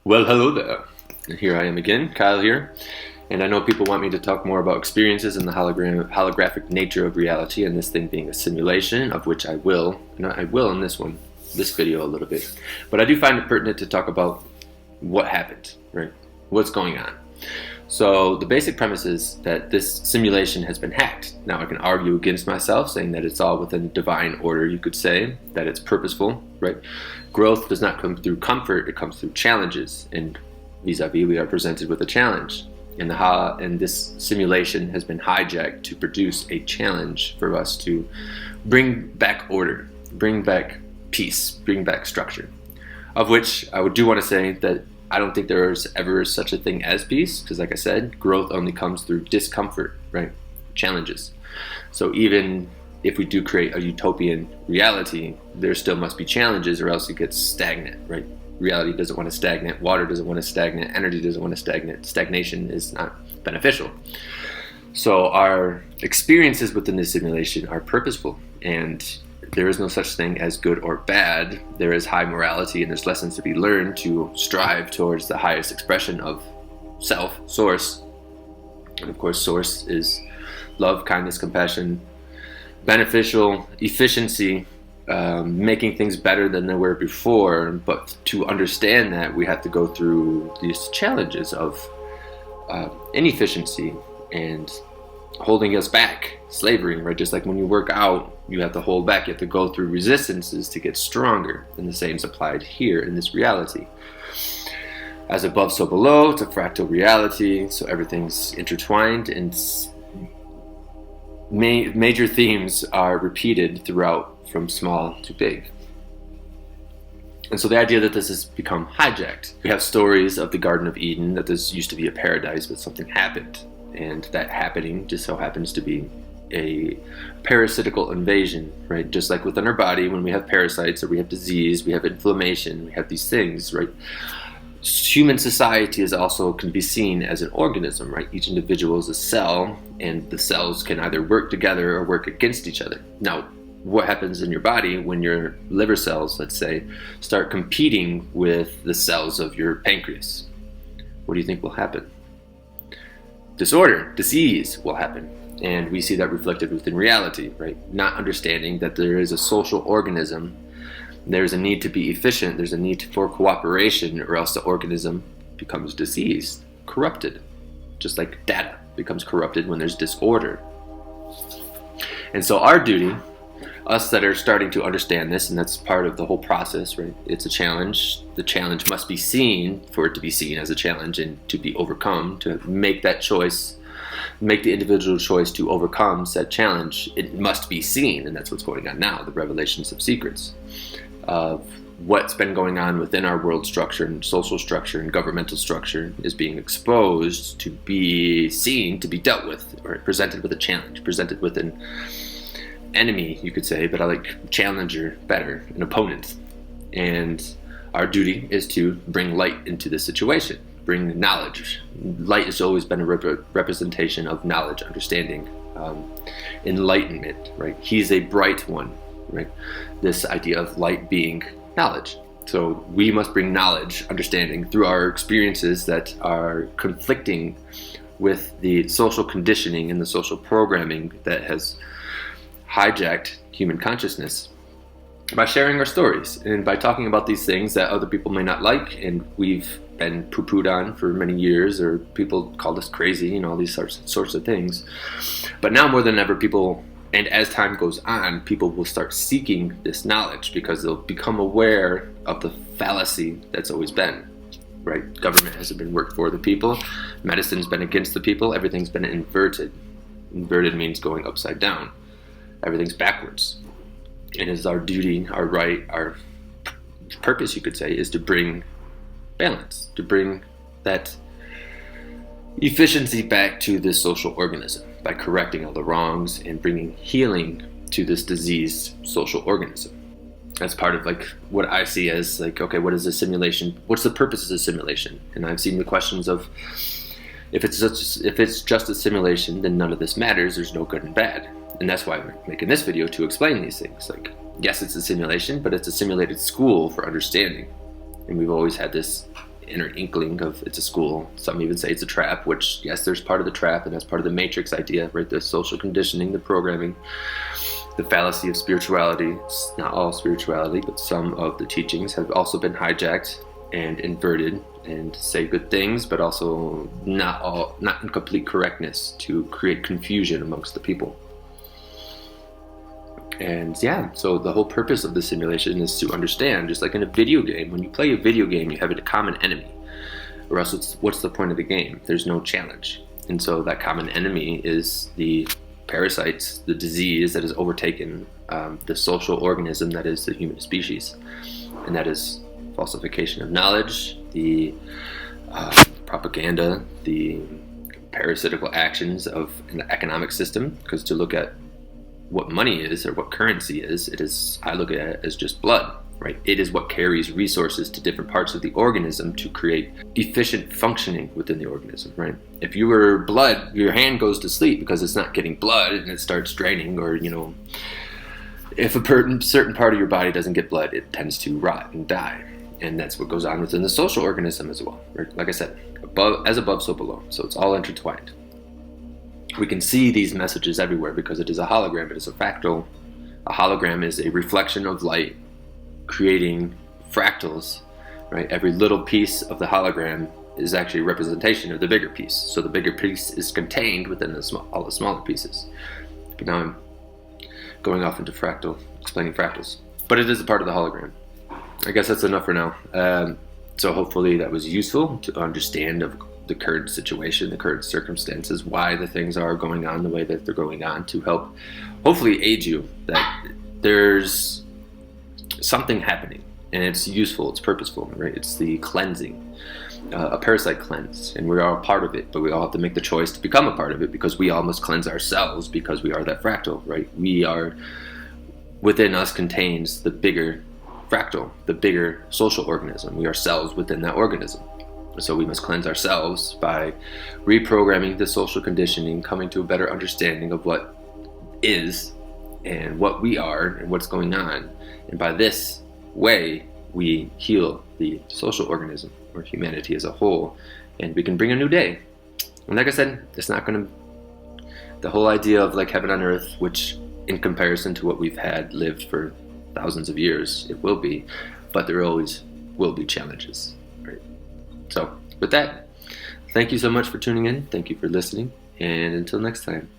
Well, hello there. Here I am again, Kyle here. And I know people want me to talk more about experiences and the holographic nature of reality, and this thing being a simulation, of which I will. And I will in this video a little bit. But I do find it pertinent to talk about what happened, right? What's going on. So the basic premise is that this simulation has been hacked. Now I can argue against myself, saying that it's all within divine order, you could say, that it's purposeful, right? Growth does not come through comfort, it comes through challenges. And vis-a-vis, we are presented with a challenge. And this simulation has been hijacked to produce a challenge for us to bring back order, bring back peace, bring back structure. Of which I do want to say that I don't think there is ever such a thing as peace, because like I said, growth only comes through discomfort, right? Challenges. So even if we do create a utopian reality, there still must be challenges or else it gets stagnant, right? Reality doesn't want to stagnate, water doesn't want to stagnate, energy doesn't want to stagnate. Stagnation is not beneficial. So our experiences within this simulation are purposeful, and there is no such thing as good or bad. There is high morality, and there's lessons to be learned to strive towards the highest expression of self, source. And of course, source is love, kindness, compassion, beneficial, efficiency, making things better than they were before. But to understand that, we have to go through these challenges of inefficiency and holding us back, slavery, right? Just like when you work out, you have to hold back, you have to go through resistances to get stronger. And the same is applied here in this reality. As above, so below, it's a fractal reality, so everything's intertwined, and major themes are repeated throughout, from small to big. And so the idea that this has become hijacked. We have stories of the Garden of Eden, that this used to be a paradise, but something happened. And that happening just so happens to be a parasitical invasion, right? Just like within our body, when we have parasites or we have disease, we have inflammation, we have these things, right? Human society is also can be seen as an organism, right? Each individual is a cell, and the cells can either work together or work against each other. Now, what happens in your body when your liver cells, let's say, start competing with the cells of your pancreas? What do you think will happen? Disorder, disease will happen. And we see that reflected within reality, right? Not understanding that there is a social organism. There's a need to be efficient. There's a need for cooperation, or else the organism becomes diseased, corrupted. Just like data becomes corrupted when there's disorder. And so our duty, us that are starting to understand this, and that's part of the whole process, right? It's a challenge. The challenge must be seen for it to be seen as a challenge and to be overcome, to make that choice, make the individual choice to overcome said challenge. It must be seen, and that's what's going on now, the revelations of secrets of what's been going on within our world structure and social structure and governmental structure is being exposed to be seen, to be dealt with, or presented with a challenge, presented with an enemy, you could say, but I like challenger better, an opponent. And our duty is to bring light into this situation, bring knowledge. Light has always been a representation of knowledge, understanding, enlightenment, right? He's a bright one, right? This idea of light being knowledge. So we must bring knowledge, understanding through our experiences that are conflicting with the social conditioning and the social programming that has hijacked human consciousness, by sharing our stories and by talking about these things that other people may not like, and we've been poo-pooed on for many years, or people called us crazy, all these sorts of things. But now more than ever, people, and as time goes on, people will start seeking this knowledge because they'll become aware of the fallacy that's always been, right? Government hasn't been worked for the people, medicine's been against the people, everything's been inverted. Inverted means going upside down. Everything's backwards. And it's our duty, our right, our purpose, you could say, is to bring balance, to bring that efficiency back to this social organism by correcting all the wrongs and bringing healing to this diseased social organism. That's part of like what I see as like, okay, what is a simulation? What's the purpose of a simulation? And I've seen the questions of, if it's just a simulation, then none of this matters. There's no good and bad. And that's why I'm making this video, to explain these things. Like, yes, it's a simulation, but it's a simulated school for understanding. And we've always had this inner inkling of it's a school. Some even say it's a trap, which, yes, there's part of the trap, and that's part of the matrix idea, right? The social conditioning, the programming, the fallacy of spirituality. It's not all spirituality, but some of the teachings have also been hijacked and inverted and say good things, but also not in complete correctness to create confusion amongst the people. And yeah, so the whole purpose of the simulation is to understand, just like in a video game, when you play a video game, you have a common enemy, or else what's the point of the game? There's no challenge. And so that common enemy is the parasites, the disease that has overtaken the social organism that is the human species. And that is falsification of knowledge, the propaganda, the parasitical actions of an economic system. Because to look at what money is, or what currency is, I look at it as just blood, right? It is what carries resources to different parts of the organism to create efficient functioning within the organism, right? If you were blood, your hand goes to sleep because it's not getting blood and it starts draining, or, if a certain part of your body doesn't get blood, it tends to rot and die. And that's what goes on within the social organism as well, right? Like I said, as above, so below. So it's all intertwined. We can see these messages everywhere because it is a hologram, it is a fractal. A hologram is a reflection of light creating fractals, right? Every little piece of the hologram is actually a representation of the bigger piece. So the bigger piece is contained within all the smaller pieces. But now I'm going off into explaining fractals. But it is a part of the hologram. I guess that's enough for now. So hopefully that was useful to understand of the current situation, the current circumstances, why the things are going on the way that they're going on, to help hopefully aid you that there's something happening and it's useful, it's purposeful, right? It's the cleansing, a parasite cleanse, and we're all part of it, but we all have to make the choice to become a part of it, because we all must cleanse ourselves, because we are that fractal, right? Within us contains the bigger fractal, the bigger social organism. We are cells within that organism. So we must cleanse ourselves by reprogramming the social conditioning, coming to a better understanding of what is and what we are and what's going on. And by this way, we heal the social organism, or humanity as a whole, and we can bring a new day. And like I said, it's not going to, the whole idea of like heaven on earth, which in comparison to what we've had lived for thousands of years, it will be, but there always will be challenges, right? So with that, thank you so much for tuning in. Thank you for listening. And until next time.